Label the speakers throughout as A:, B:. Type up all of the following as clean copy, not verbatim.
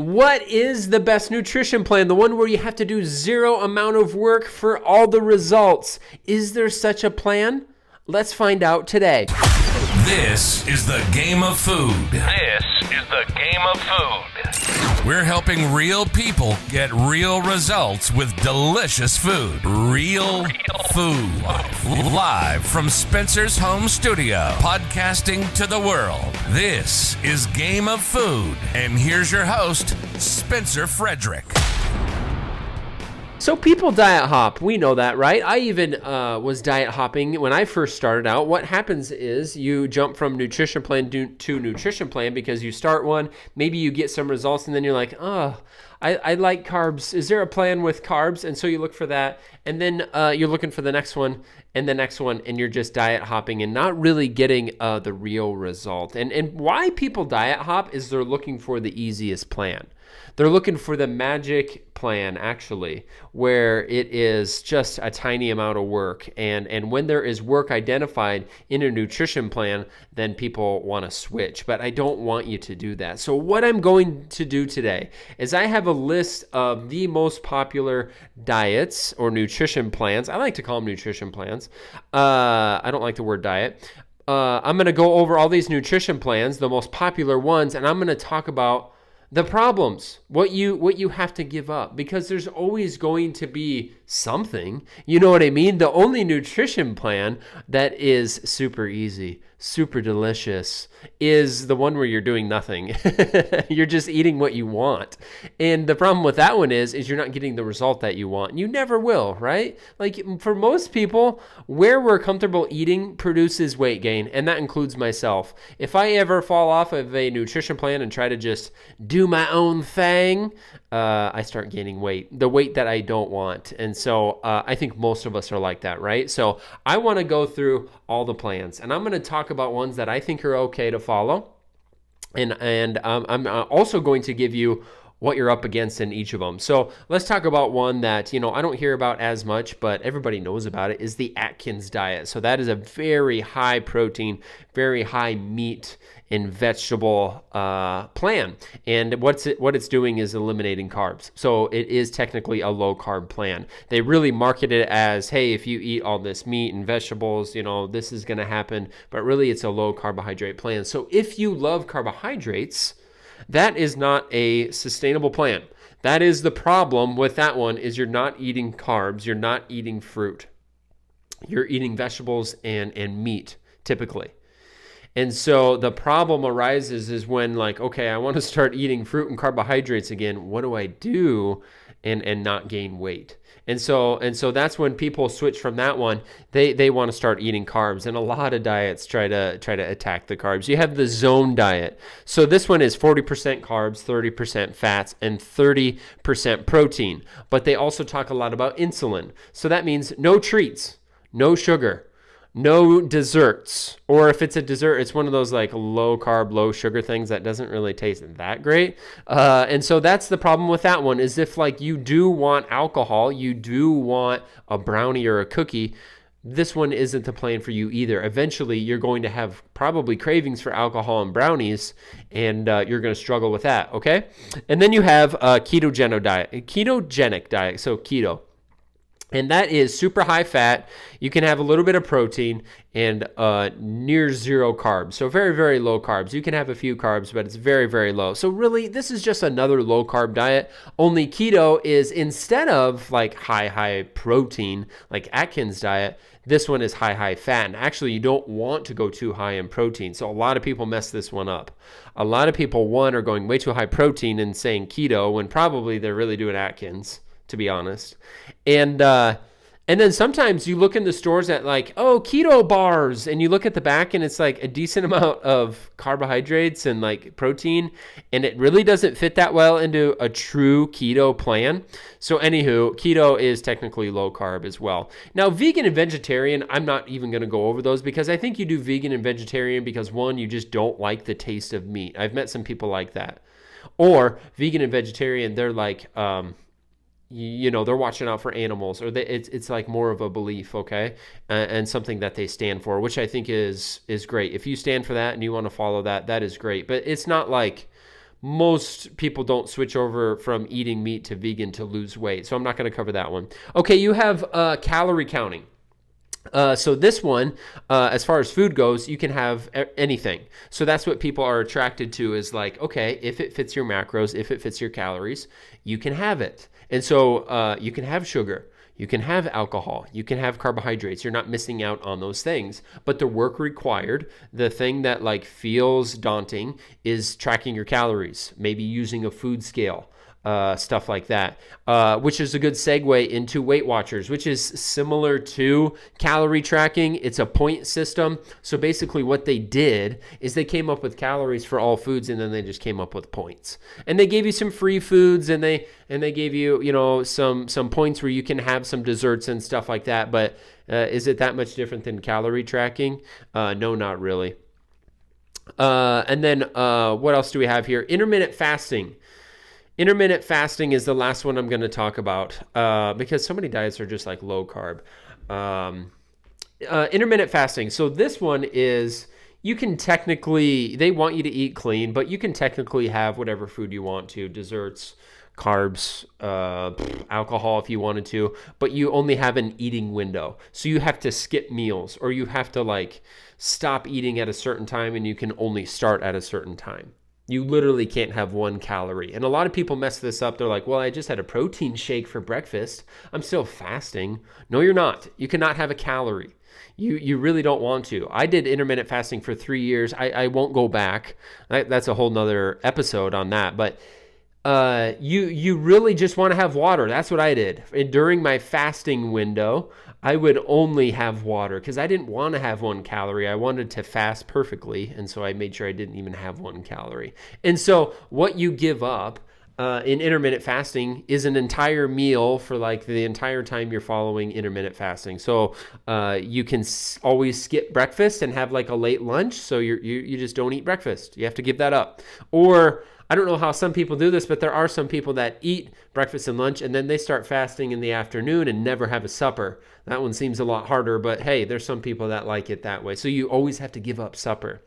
A: What is the best nutrition plan? The one where you have to do zero amount of work for all the results. Is there such a plan? Let's find out today.
B: This is the Game of Food.
C: This is the Game of Food.
B: We're helping real people get real results with delicious food. Real food. Live from Spencer's home studio, podcasting to the world. This is Game of Food. And here's your host, Spencer Frederick.
A: So people diet hop. We know that, right? I even was diet hopping when I first started out. What happens is you jump from nutrition plan to nutrition plan because you start one, maybe you get some results, and then you're like, oh, I like carbs. Is there a plan with carbs? And so you look for that, and then you're looking for the next one and the next one, and you're just diet hopping and not really getting the real result. And why people diet hop is they're looking for the easiest plan. They're looking for the magic plan, actually, where it is just a tiny amount of work. And when there is work identified in a nutrition plan, then people want to switch. But I don't want you to do that. So what I'm going to do today is I have a list of the most popular diets or nutrition plans. I like to call them nutrition plans. I don't like the word diet. I'm going to go over all these nutrition plans, the most popular ones, and I'm going to talk about the problems, what you have to give up, because there's always going to be something. You know what I mean? The only nutrition plan that is super easy, super delicious, is the one where you're doing nothing. You're just eating what you want. And the problem with that one is you're not getting the result that you want. You never will, right? Like for most people, where we're comfortable eating produces weight gain, and that includes myself. If I ever fall off of a nutrition plan and try to just do my own thing, I start gaining weight, the weight that I don't want. And so I think most of us are like that, right? So I want to go through all the plans, and I'm going to talk about ones that I think are okay to follow. And I'm also going to give you what you're up against in each of them. So let's talk about one that, I don't hear about as much, but everybody knows about it, is the Atkins diet. So that is a very high protein, very high meat and vegetable plan. And what it's doing is eliminating carbs. So it is technically a low carb plan. They really market it as, hey, if you eat all this meat and vegetables, this is going to happen. But really it's a low carbohydrate plan. So if you love carbohydrates, that is not a sustainable plan. That is the problem with that one, is you're not eating carbs, you're not eating fruit. You're eating vegetables and meat, typically. And so the problem arises is when okay, I want to start eating fruit and carbohydrates again. What do I do and not gain weight? And so that's when people switch from that one. They want to start eating carbs, and a lot of diets try to attack the carbs. You have the zone diet. So this one is 40% carbs, 30% fats, and 30% protein. But they also talk a lot about insulin. So that means no treats, no sugar, no desserts, or if it's a dessert, it's one of those low carb, low sugar things that doesn't really taste that great. And so that's the problem with that one, is if you do want alcohol, you do want a brownie or a cookie, this one isn't the plan for you either. Eventually, you're going to have probably cravings for alcohol and brownies, and you're going to struggle with that, okay? And then you have a ketogenic diet, so keto. And that is super high fat. You can have a little bit of protein and near zero carbs. So very, very low carbs. You can have a few carbs, but it's very, very low. So really, this is just another low carb diet. Only keto is, instead of high protein, like Atkins diet, this one is high fat. And actually, you don't want to go too high in protein. So a lot of people mess this one up. A lot of people, are going way too high protein and saying keto when probably they're really doing Atkins, to be honest. And then sometimes you look in the stores at keto bars, and you look at the back and it's a decent amount of carbohydrates and protein, and it really doesn't fit that well into a true keto plan. So anywho, keto is technically low carb as well. Now, vegan and vegetarian, I'm not even going to go over those, because I think you do vegan and vegetarian because one, you just don't like the taste of meat. I've met some people like that. Or vegan and vegetarian, they're they're watching out for animals, or it's more of a belief, okay, and something that they stand for, which I think is great. If you stand for that and you want to follow that, that is great. But it's not most people don't switch over from eating meat to vegan to lose weight. So I'm not going to cover that one. Okay, you have calorie counting. So this one, as far as food goes, you can have anything. So that's what people are attracted to is like, okay, if it fits your macros, if it fits your calories, you can have it. And so you can have sugar. You can have alcohol, you can have carbohydrates. You're not missing out on those things. But the work required, the thing that like feels daunting is tracking your calories, maybe using a food scale, stuff like that, which is a good segue into Weight Watchers, which is similar to calorie tracking. It's a point system. So basically what they did is they came up with calories for all foods, and then they just came up with points. And they gave you some free foods, and they gave you, some points where you can have some desserts and stuff like that. But is it that much different than calorie tracking? No, not really. And then what else do we have here? Intermittent fasting. Intermittent fasting is the last one I'm going to talk about because so many diets are just like low carb. Intermittent fasting. So this one is, you can technically, they want you to eat clean, but you can technically have whatever food you want to, desserts, carbs, alcohol if you wanted to, but you only have an eating window. So you have to skip meals, or you have to like stop eating at a certain time, and you can only start at a certain time. You literally can't have 1 calorie. And a lot of people mess this up. They're like, well, I just had a protein shake for breakfast. I'm still fasting. No, you're not. You cannot have a calorie. You really don't want to. I did intermittent fasting for 3 years. I won't go back. That's a whole nother episode on that. But you really just want to have water. That's what I did. And during my fasting window, I would only have water because I didn't want to have 1 calorie. I wanted to fast perfectly, and so I made sure I didn't even have 1 calorie. And so what you give up in intermittent fasting is an entire meal for like the entire time you're following intermittent fasting. So you can always skip breakfast and have like a late lunch, so you just don't eat breakfast. You have to give that up. Or I don't know how some people do this, but there are some people that eat breakfast and lunch, and then they start fasting in the afternoon and never have a supper. That one seems a lot harder, but hey, there's some people that like it that way. So you always have to give up supper.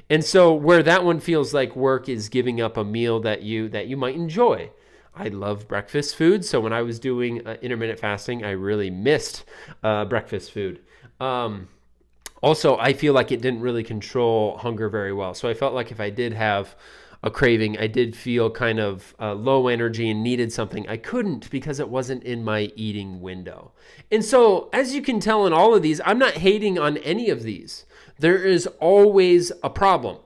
A: And so where that one feels like work is giving up a meal that you might enjoy. I love breakfast food, so when I was doing intermittent fasting, I really missed breakfast food. Also, I feel like it didn't really control hunger very well. So I felt like if I did have a craving, I did feel kind of low energy and needed something. I couldn't because it wasn't in my eating window. And so, as you can tell in all of these, I'm not hating on any of these. There is always a problem.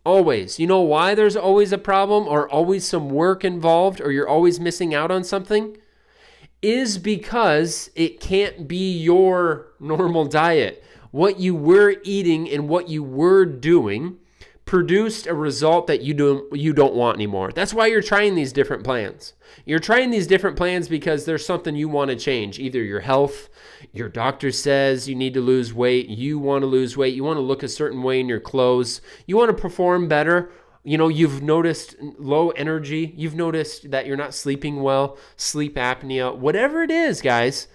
A: Always. You know why there's always a problem, or always some work involved, or you're always missing out on something? Is because it can't be your normal diet. What you were eating and what you were doing produced a result that you don't want anymore. That's why you're trying these different plans. You're trying these different plans because there's something you want to change. Either your health, your doctor says you need to lose weight, you want to lose weight, you want to look a certain way in your clothes, you want to perform better. You've noticed low energy, you've noticed that you're not sleeping well, sleep apnea, whatever it is, guys.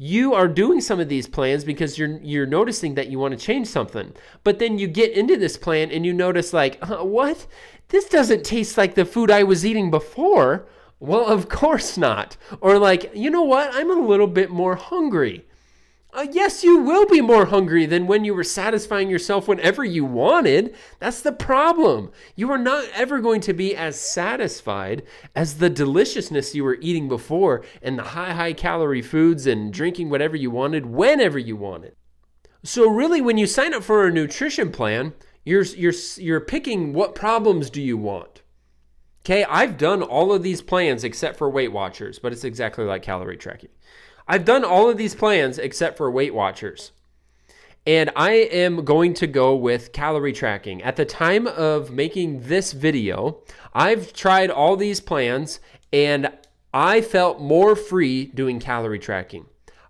A: You are doing some of these plans because you're noticing that you want to change something. But then you get into this plan and you notice like, what? This doesn't taste like the food I was eating before. Well, of course not. Or like, you know what? I'm a little bit more hungry. Yes, you will be more hungry than when you were satisfying yourself whenever you wanted. That's the problem. You are not ever going to be as satisfied as the deliciousness you were eating before and the high calorie foods and drinking whatever you wanted whenever you wanted. So really, when you sign up for a nutrition plan, you're picking what problems do you want. Okay, I've done all of these plans except for Weight Watchers, but it's exactly like calorie tracking. I've done all of these plans except for Weight Watchers. And I am going to go with calorie tracking. At the time of making this video, I've tried all these plans and I felt more free doing calorie tracking.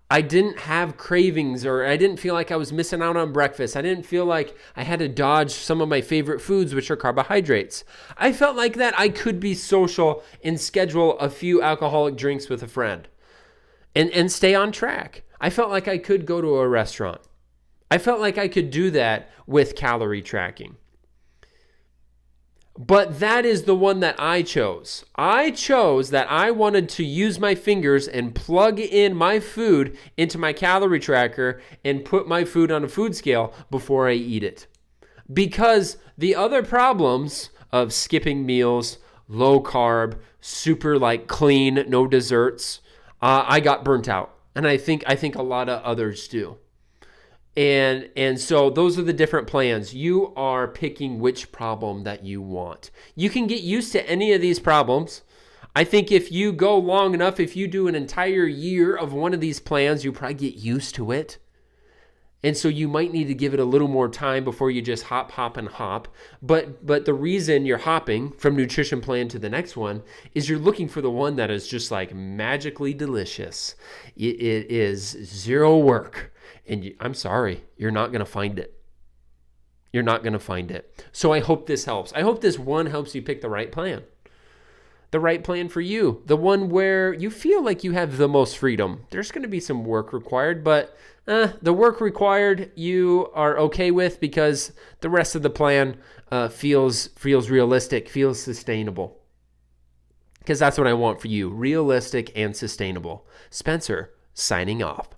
A: I didn't have cravings, or I didn't feel like I was missing out on breakfast. I didn't feel like I had to dodge some of my favorite foods, which are carbohydrates. I felt like that I could be social and schedule a few alcoholic drinks with a friend. And stay on track. I felt like I could go to a restaurant. I felt like I could do that with calorie tracking. But that is the one that I chose. I chose that I wanted to use my fingers and plug in my food into my calorie tracker and put my food on a food scale before I eat it. Because the other problems of skipping meals, low carb, super clean, no desserts, I got burnt out. And I think a lot of others do. And so those are the different plans. You are picking which problem that you want. You can get used to any of these problems. I think if you go long enough, if you do an entire year of one of these plans, you probably get used to it. And so you might need to give it a little more time before you just hop, and hop. But the reason you're hopping from nutrition plan to the next one is you're looking for the one that is just magically delicious. It is zero work. And I'm sorry, you're not going to find it. You're not going to find it. So I hope this helps. I hope this one helps you pick the right plan. The right plan for you. The one where you feel like you have the most freedom. There's going to be some work required, but the work required you are okay with because the rest of the plan feels realistic, feels sustainable. Because that's what I want for you. Realistic and sustainable. Spencer, signing off.